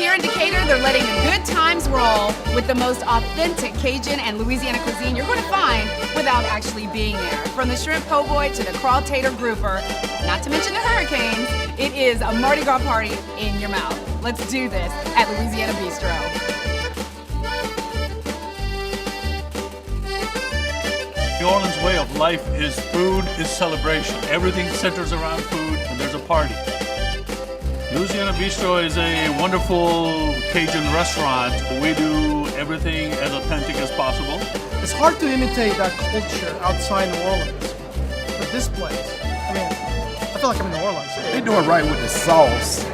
Here in Decatur, they're letting good times roll with the most authentic Cajun and Louisiana cuisine you're going to find without actually being there. From the shrimp po' boy to the craw tater grouper, not to mention the hurricanes, it is a Mardi Gras party in your mouth. Let's do this at Louisiana Bistreaux. New Orleans' way of life is food is celebration. Everything centers around food and there's a party. Louisiana Bistreaux is a wonderful Cajun restaurant. We do everything as authentic as possible. It's hard to imitate that culture outside New Orleans. But this place, I mean, I feel like I'm in New Orleans. They do it right with the sauce.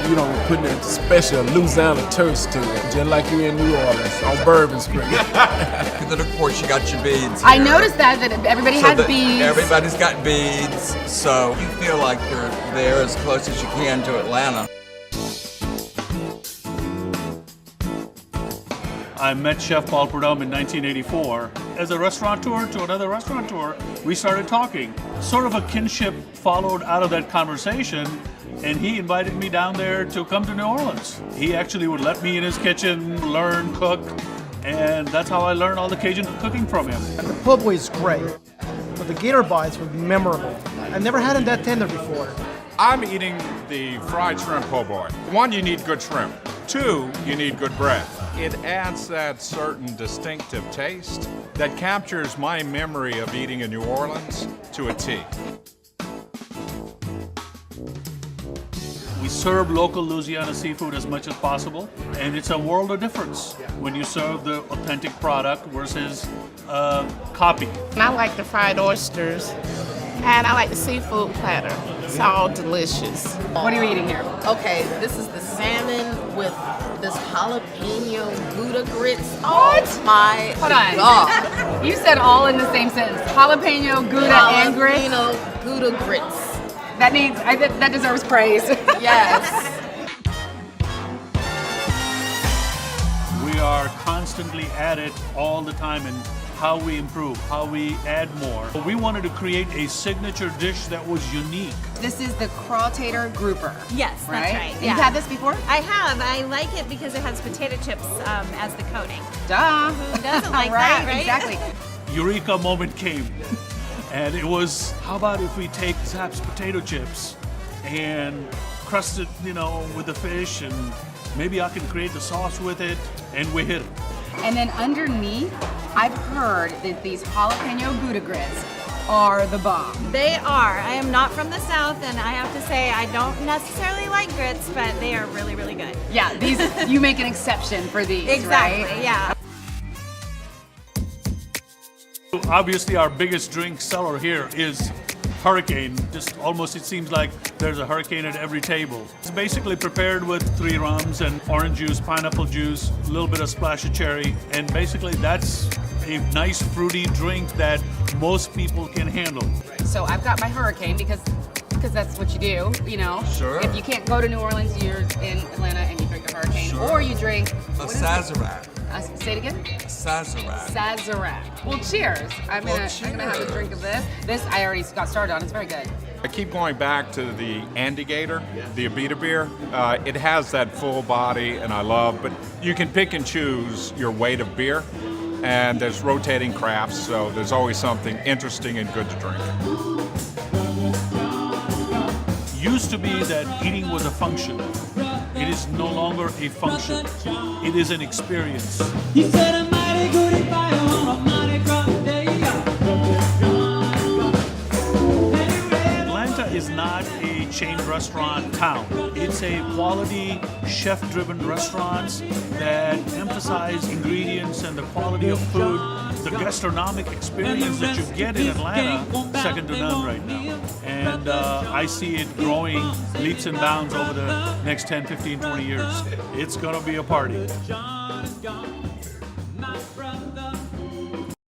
You know, putting a special Louisiana touch to it, just like you're in New Orleans on Bourbon Street. And then, of course, you got your beads here. I noticed that everybody has beads. Everybody's got beads, so you feel like you're there as close as you can to Atlanta. I met Chef Paul Prudhomme in 1984. As a restaurateur to another restaurateur, we started talking. Sort of a kinship followed out of that conversation, and he invited me down there to come to New Orleans. He actually would let me in his kitchen, learn, cook, and that's how I learned all the Cajun cooking from him. And the po' boy is great, but the gator bites were memorable. I've never had them that tender before. I'm eating the fried shrimp po' boy. One, you need good shrimp. Two, you need good bread. It adds that certain distinctive taste that captures my memory of eating in New Orleans to a T. We serve local Louisiana seafood as much as possible, and it's a world of difference when you serve the authentic product versus copy. I like the fried oysters, and I like the seafood platter. It's all delicious. What are you eating here? Okay, this is the salmon with this jalapeno Gouda grits. What? Oh my Hold on. God. You said all in the same sentence. Jalapeno, Gouda, and grits? Jalapeno Gouda grits. That needs, that deserves praise. Yes. We are constantly at it all the time in how we improve, how we add more. We wanted to create a signature dish that was unique. This is the craw tater grouper. Yes, right? that's right. And Yeah. You've had this before? I have. I like it because it has potato chips as the coating. Duh. Who doesn't like right, that, right? Exactly. Eureka moment came. And it was, how about if we take Zapp's potato chips and crust it, you know, with the fish, and maybe I can create the sauce with it, and we hit it. And then underneath, I've heard that these jalapeno Gouda grits are the bomb. They are. I am not from the South, and I have to say I don't necessarily like grits, but they are really, really good. Yeah, these you make an exception for these, Exactly, right? yeah. Obviously, our biggest drink seller here is Hurricane. Just almost, it seems like there's a hurricane at every table. It's basically prepared with 3 rums and orange juice, pineapple juice, a little bit of splash of cherry, and basically that's a nice fruity drink that most people can handle. So I've got my Hurricane because that's what you do, you know. Sure. If you can't go to New Orleans, you're in Atlanta and you drink a Hurricane, Sure. or you drink A Sazerac. say it again. Sazerac. Sazerac. Well, cheers. I'm gonna have a drink of this. This I already got started on. It's very good. I keep going back to the Andigator, the Abita beer. It has that full body, and I love, but you can pick and choose your weight of beer, and there's rotating crafts, so there's always something interesting and good to drink. Used to be that eating was a function. It is no longer a function. It is an experience. Atlanta is not a chain restaurant town. It's a quality, chef-driven restaurants that emphasize ingredients and the quality of food. The gastronomic experience that you get in Atlanta, second to none right now. And I see it growing leaps and bounds over the next 10, 15, 20 years. It's gonna be a party.